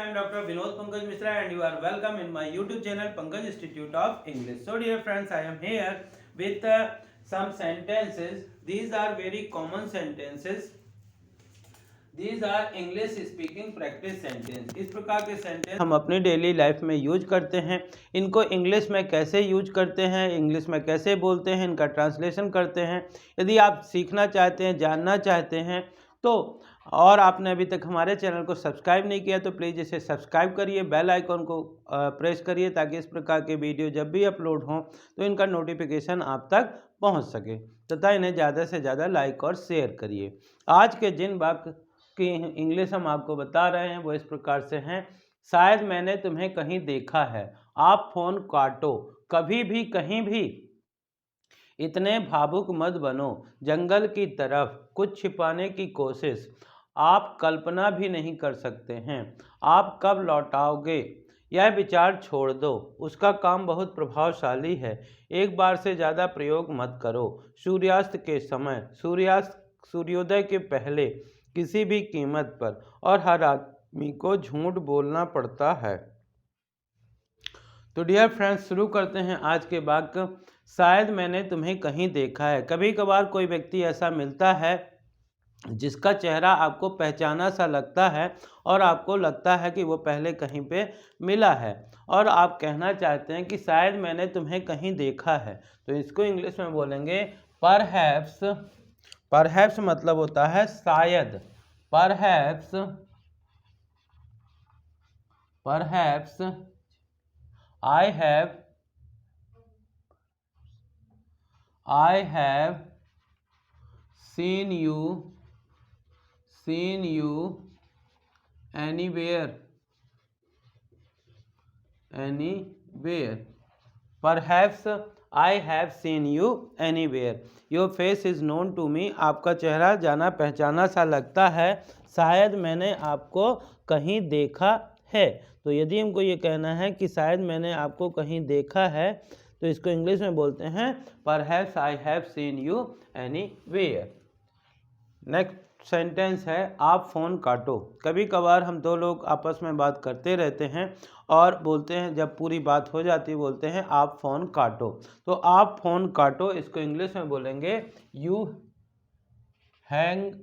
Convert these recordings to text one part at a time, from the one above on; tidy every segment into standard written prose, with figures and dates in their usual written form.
I am Dr. Vinod Pankaj Mishra and you are welcome in my YouTube channel Pankaj Institute of English. So dear friends, I am here with some sentences. These are very common sentences. These are English speaking practice sentence. इस प्रकार के sentence हम अपनी daily life में use करते हैं। इनको English में कैसे यूज करते हैं, इंग्लिश में कैसे बोलते हैं, इनका ट्रांसलेशन करते हैं। यदि आप सीखना चाहते हैं, जानना चाहते हैं तो और आपने अभी तक हमारे चैनल को सब्सक्राइब नहीं किया तो प्लीज़ इसे सब्सक्राइब करिए, बेल आइकॉन को प्रेस करिए ताकि इस प्रकार के वीडियो जब भी अपलोड हों तो इनका नोटिफिकेशन आप तक पहुंच सके तथा इन्हें ज़्यादा से ज़्यादा लाइक और शेयर करिए। आज के जिन वाक्य की इंग्लिश हम आपको बता रहे हैं वो इस प्रकार से हैं। शायद मैंने तुम्हें कहीं देखा है, आप फ़ोन काटो, कभी भी कहीं भी, इतने भावुक मत बनो, जंगल की तरफ, कुछ छिपाने की कोशिश, आप कल्पना भी नहीं कर सकते हैं, आप कब लौटाओगे, यह विचार छोड़ दो, उसका काम बहुत प्रभावशाली है, एक बार से ज़्यादा प्रयोग मत करो, सूर्यास्त के समय, सूर्योदय के पहले, किसी भी कीमत पर, और हर आदमी को झूठ बोलना पड़ता है। तो डियर फ्रेंड्स, शुरू करते हैं आज के वाक्य। शायद मैंने तुम्हें कहीं देखा है। कभी कभार कोई व्यक्ति ऐसा मिलता है जिसका चेहरा आपको पहचाना सा लगता है और आपको लगता है कि वो पहले कहीं पे मिला है और आप कहना चाहते हैं कि शायद मैंने तुम्हें कहीं देखा है। तो इसको इंग्लिश में बोलेंगे परहैप्स। परहैप्स मतलब होता है शायद। Perhaps I have seen you anywhere. Perhaps I have seen you anywhere. Your face is known to me. आपका चेहरा जाना पहचाना सा लगता है। शायद मैंने आपको कहीं देखा है। तो यदि हमको ये कहना है कि शायद मैंने आपको कहीं देखा है तो इसको इंग्लिश में बोलते हैं Perhaps I have seen you anywhere. Next sentence है आप फ़ोन काटो। कभी कभार हम दो लोग आपस में बात करते रहते हैं और बोलते हैं, जब पूरी बात हो जाती है बोलते हैं आप फ़ोन काटो। तो आप फ़ोन काटो इसको इंग्लिश में बोलेंगे you hang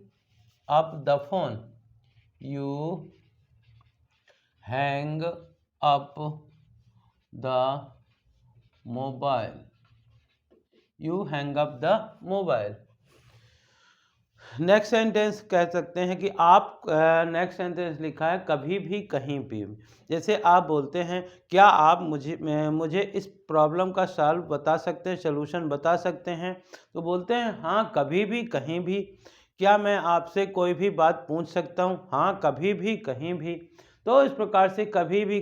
up the phone. You hang up the mobile. You hang up the mobile. Next sentence कह सकते हैं कि आप नेक्स्ट सेंटेंस लिखा है कभी भी कहीं भी। जैसे आप बोलते हैं क्या आप मुझे इस प्रॉब्लम का सॉल्व बता सकते हैं, सलूशन बता सकते हैं। तो बोलते हैं हाँ कभी भी कहीं भी। क्या मैं आपसे कोई भी बात पूछ सकता हूँ, हाँ कभी भी कहीं भी। तो इस प्रकार से कभी भी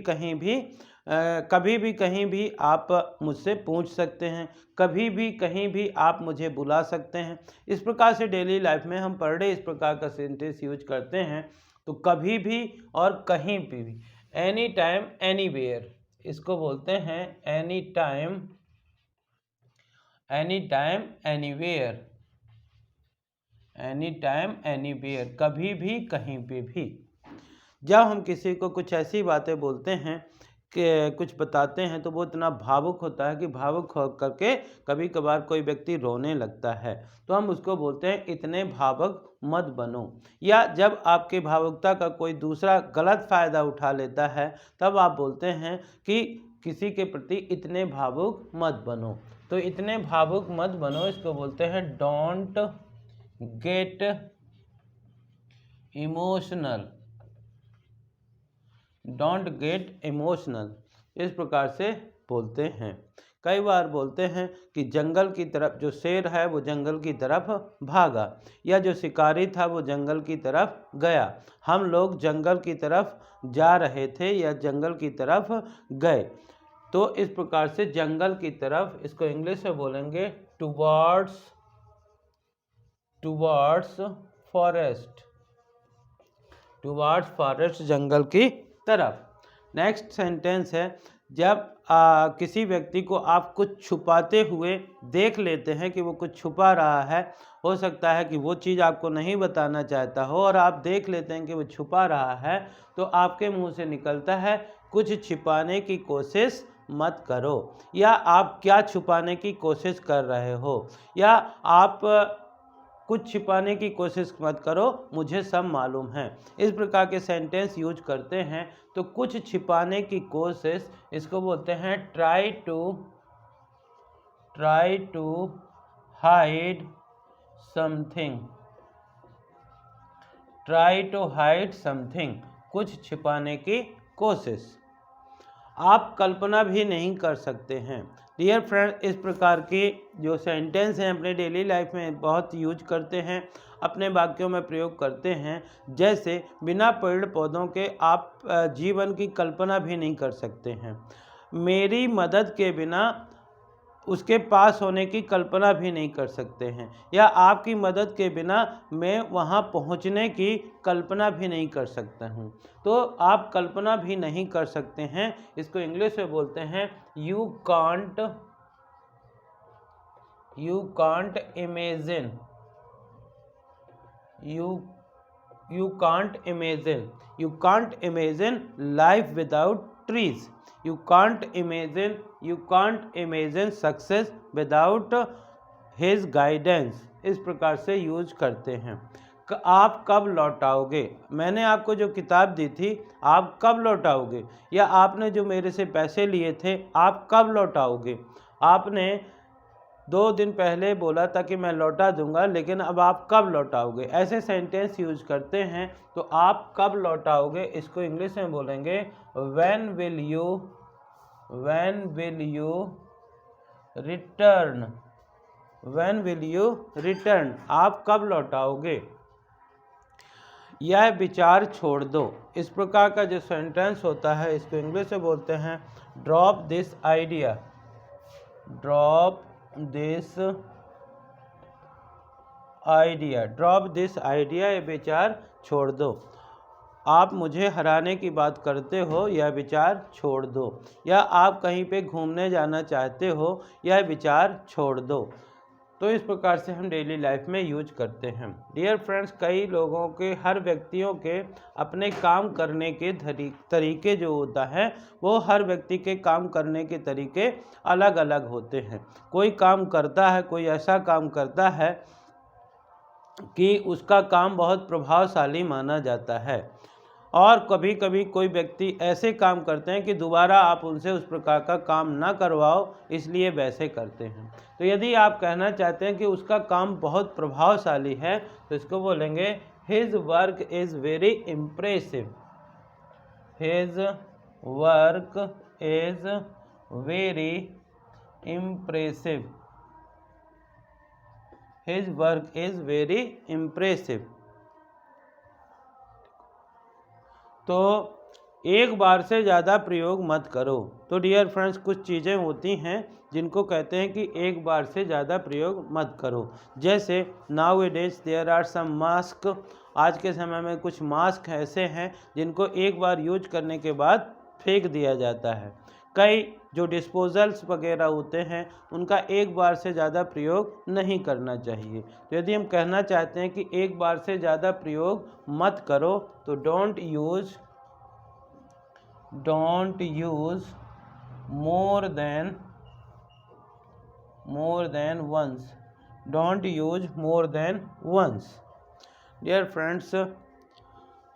कहीं भी आप मुझसे पूछ सकते हैं, कभी भी कहीं भी आप मुझे बुला सकते हैं। इस प्रकार से डेली लाइफ में हम पर डे इस प्रकार का सेंटेंस यूज करते हैं। तो कभी भी और कहीं भी, एनी टाइम एनीवेयर, इसको बोलते हैं any time anywhere. Any time anywhere, कभी भी कहीं पे भी। जब हम किसी को कुछ ऐसी बातें बोलते हैं कि कुछ बताते हैं तो वो इतना भावुक होता है कि भावुक हो करके कभी कभार कोई व्यक्ति रोने लगता है तो हम उसको बोलते हैं इतने भावुक मत बनो। या जब आपके भावुकता का कोई दूसरा गलत फ़ायदा उठा लेता है तब आप बोलते हैं कि किसी के प्रति इतने भावुक मत बनो। तो इतने भावुक मत बनो इसको बोलते हैं don't get emotional. Don't get emotional, इस प्रकार से बोलते हैं। कई बार बोलते हैं कि जंगल की तरफ, जो शेर है वो जंगल की तरफ भागा, या जो शिकारी था वो जंगल की तरफ गया। हम लोग जंगल की तरफ जा रहे थे या जंगल की तरफ गए। तो इस प्रकार से जंगल की तरफ, इसको इंग्लिश में बोलेंगे टुवर्ड्स फॉरेस्ट। टुवर्ड्स फॉरेस्ट, जंगल की तरफ। नेक्स्ट सेंटेंस है जब किसी व्यक्ति को आप कुछ छुपाते हुए देख लेते हैं कि वो कुछ छुपा रहा है, हो सकता है कि वो चीज़ आपको नहीं बताना चाहता हो और आप देख लेते हैं कि वो छुपा रहा है, तो आपके मुंह से निकलता है कुछ छिपाने की कोशिश मत करो, या आप क्या छुपाने की कोशिश कर रहे हो, या आप कुछ छिपाने की कोशिश मत करो, मुझे सब मालूम है। इस प्रकार के सेंटेंस यूज करते हैं। तो कुछ छिपाने की कोशिश, इसको बोलते हैं try to hide something. Try to hide something, कुछ छिपाने की कोशिश। आप कल्पना भी नहीं कर सकते हैं। डियर फ्रेंड, इस प्रकार के जो सेंटेंस हैं अपने डेली लाइफ में बहुत यूज करते हैं, अपने वाक्यों में प्रयोग करते हैं। जैसे बिना पेड़ पौधों के आप जीवन की कल्पना भी नहीं कर सकते हैं। मेरी मदद के बिना उसके पास होने की कल्पना भी नहीं कर सकते हैं, या आपकी मदद के बिना मैं वहाँ पहुँचने की कल्पना भी नहीं कर सकता हूँ। तो आप कल्पना भी नहीं कर सकते हैं, इसको इंग्लिश में बोलते हैं you can't imagine. You can't imagine life without trees. You can't imagine success without his guidance. इस प्रकार से यूज करते हैं। आप कब लौटाओगे, मैंने आपको जो किताब दी थी आप कब लौटाओगे, या आपने जो मेरे से पैसे लिए थे आप कब लौटाओगे। आपने 2 दिन पहले बोला था कि मैं लौटा दूंगा, लेकिन अब आप कब लौटाओगे। ऐसे सेंटेंस यूज करते हैं। तो आप कब लौटाओगे, इसको इंग्लिश में बोलेंगे when will you return। आप कब लौटाओगे। यह विचार छोड़ दो, इस प्रकार का जो सेंटेंस होता है इसको इंग्लिश में बोलते हैं ड्रॉप दिस आइडिया। ये विचार छोड़ दो। आप मुझे हराने की बात करते हो, यह विचार छोड़ दो। या आप कहीं पे घूमने जाना चाहते हो, यह विचार छोड़ दो। तो इस प्रकार से हम डेली लाइफ में यूज करते हैं। डियर फ्रेंड्स, कई लोगों के, हर व्यक्तियों के अपने काम करने के तरीके जो होता है, वो हर व्यक्ति के काम करने के तरीके अलग अलग होते हैं। कोई काम करता है, कोई ऐसा काम करता है कि उसका काम बहुत प्रभावशाली माना जाता है, और कभी कभी कोई व्यक्ति ऐसे काम करते हैं कि दोबारा आप उनसे उस प्रकार का काम ना करवाओ, इसलिए वैसे करते हैं। तो यदि आप कहना चाहते हैं कि उसका काम बहुत प्रभावशाली है, तो इसको बोलेंगे his work is very impressive. His work is very impressive. His work is very impressive. तो एक बार से ज़्यादा प्रयोग मत करो। तो डियर फ्रेंड्स, कुछ चीज़ें होती हैं जिनको कहते हैं कि एक बार से ज़्यादा प्रयोग मत करो। जैसे nowadays there are some mask. आज के समय में कुछ मास्क ऐसे हैं जिनको एक बार यूज करने के बाद फेंक दिया जाता है। कई जो डिस्पोजल्स वगैरह होते हैं उनका एक बार से ज़्यादा प्रयोग नहीं करना चाहिए। तो यदि हम कहना चाहते हैं कि एक बार से ज़्यादा प्रयोग मत करो, तो don't use more than once. Don't use more than once. Dear friends,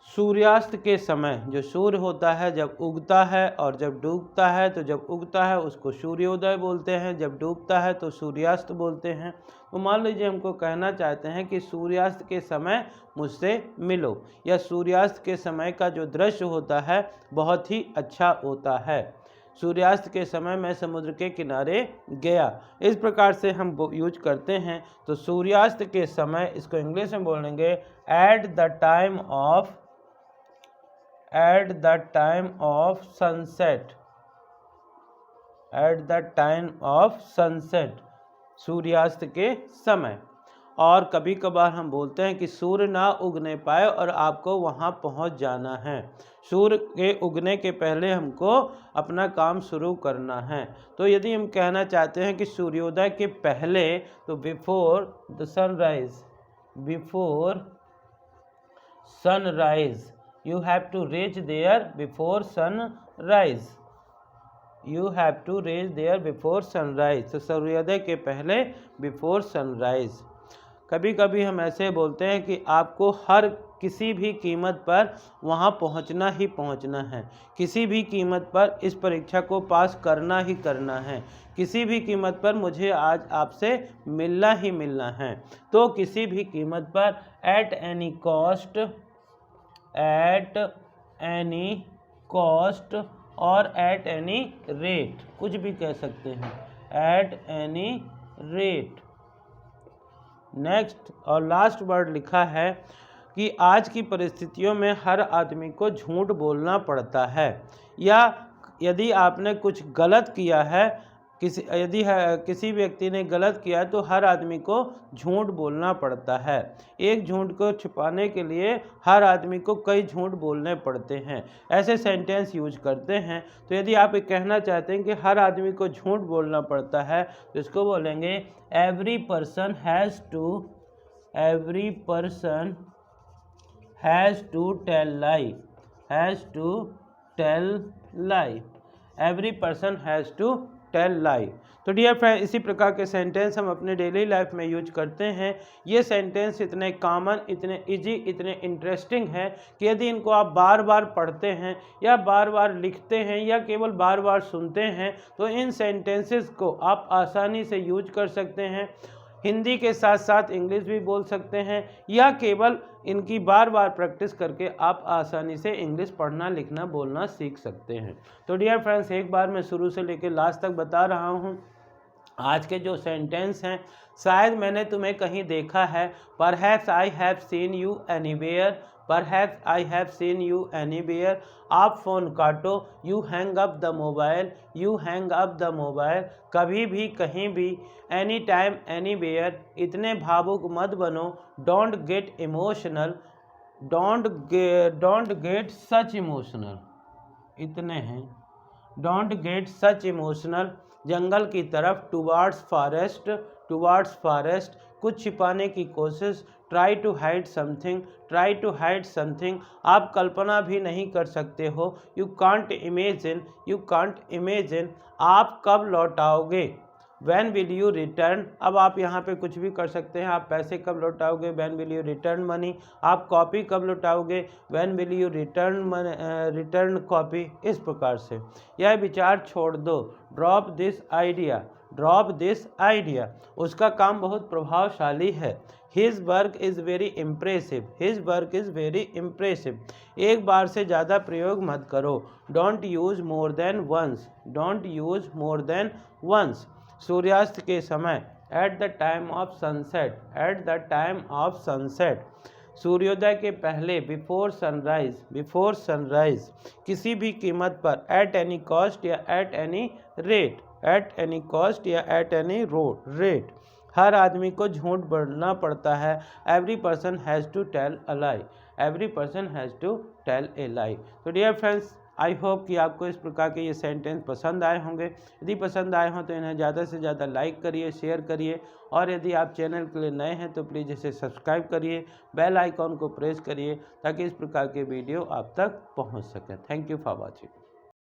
सूर्यास्त के समय जो सूर्य होता है जब उगता है और जब डूबता है, तो जब उगता है उसको सूर्योदय बोलते हैं, जब डूबता है तो सूर्यास्त बोलते हैं। तो मान लीजिए हमको कहना चाहते हैं कि सूर्यास्त के समय मुझसे मिलो, या सूर्यास्त के समय का जो दृश्य होता है बहुत ही अच्छा होता है। सूर्यास्त के समय मैं समुद्र के किनारे गया। इस प्रकार से हम यूज करते हैं। तो सूर्यास्त के समय, इसको इंग्लिश में बोलेंगे at the time of sunset. सूर्यास्त के समय। और कभी कभार हम बोलते हैं कि सूर्य ना उगने पाए और आपको वहाँ पहुँच जाना है। सूर्य के उगने के पहले हमको अपना काम शुरू करना है। तो यदि हम कहना चाहते हैं कि सूर्योदय के पहले, तो before the sunrise, before sunrise, you have to reach there before sunrise, you have to reach there before sunrise। तो सूर्योदय के पहले before sunrise। कभी कभी हम ऐसे बोलते हैं कि आपको हर किसी भी कीमत पर वहाँ पहुँचना ही पहुँचना है, किसी भी कीमत पर इस परीक्षा को पास करना ही करना है, किसी भी कीमत पर मुझे आज आपसे मिलना ही मिलना है। तो किसी भी कीमत पर, at any cost, eight any cost और एट एनी रेट, कुछ भी कह सकते हैं, एट एनी रेट। नेक्स्ट और लास्ट वर्ड लिखा है कि आज की परिस्थितियों में हर आदमी को झूठ बोलना पड़ता है, या यदि आपने कुछ गलत किया है, किसी व्यक्ति ने गलत किया है तो हर आदमी को झूठ बोलना पड़ता है। एक झूठ को छुपाने के लिए हर आदमी को कई झूठ बोलने पड़ते हैं। ऐसे सेंटेंस यूज करते हैं। तो यदि आप ये कहना चाहते हैं कि हर आदमी को झूठ बोलना पड़ता है, तो इसको बोलेंगे every person has to tell lie, has to tell lie, every person has to tell lie. तो डियर फ्रेंड, इसी प्रकार के सेंटेंस हम अपने डेली लाइफ में यूज करते हैं। ये सेंटेंस इतने कॉमन, इतने इजी, इतने इंटरेस्टिंग हैं कि यदि इनको आप बार बार पढ़ते हैं या बार बार लिखते हैं या केवल बार बार सुनते हैं, तो इन सेंटेंसेस को आप आसानी से यूज कर सकते हैं। हिंदी के साथ साथ इंग्लिश भी बोल सकते हैं, या केवल इनकी बार बार प्रैक्टिस करके आप आसानी से इंग्लिश पढ़ना, लिखना, बोलना सीख सकते हैं। तो डियर फ्रेंड्स, एक बार मैं शुरू से लेकर लास्ट तक बता रहा हूँ। आज के जो सेंटेंस हैं, शायद मैंने तुम्हें कहीं देखा है, perhaps I have seen you anywhere, perhaps I have seen you anywhere. आप फ़ोन काटो, you hang up the mobile, you hang up the mobile. कभी भी, कहीं भी, एनी टाइम, एनीवेयर। इतने भावुक मत बनो, don't get emotional, don't get such emotional, इतने हैं, डोंट गेट सच इमोशनल। जंगल की तरफ, टुवार्ड्स फॉरेस्ट, टुवार्ड्स फॉरेस्ट। कुछ छिपाने की कोशिश, try to hide something, try to hide something. आप कल्पना भी नहीं कर सकते हो, you can't imagine, you can't imagine. आप कब लौट आओगे, When will you return। अब आप यहाँ पे कुछ भी कर सकते हैं। आप पैसे कब लौटाओगे, When will you return money। आप कॉपी कब लौटाओगे, When will you return copy। इस प्रकार से यह विचार छोड़ दो, drop this idea, drop this idea. उसका काम बहुत प्रभावशाली है, His work is very impressive, His work is very impressive। एक बार से ज़्यादा प्रयोग मत करो, Don't use more than once, Don't use more than once। सूर्यास्त के समय, at the time of sunset, at the time of sunset. सूर्योदय के पहले, बिफोर सनराइज, बिफोर सनराइज। किसी भी कीमत पर, एट एनी कॉस्ट या at any rate, at any cost या एट एनी रेट। हर आदमी को झूठ बोलना पड़ता है, every person has to tell a lie, every person has to tell a lie. तो डियर फ्रेंड्स, आई होप कि आपको इस प्रकार के ये सेंटेंस पसंद आए होंगे। यदि पसंद आए हों तो इन्हें ज़्यादा से ज़्यादा लाइक करिए, शेयर करिए, और यदि आप चैनल के लिए नए हैं तो प्लीज़ इसे सब्सक्राइब करिए, बेल आइकॉन को प्रेस करिए, ताकि इस प्रकार के वीडियो आप तक पहुंच सकें। Thank you for watching.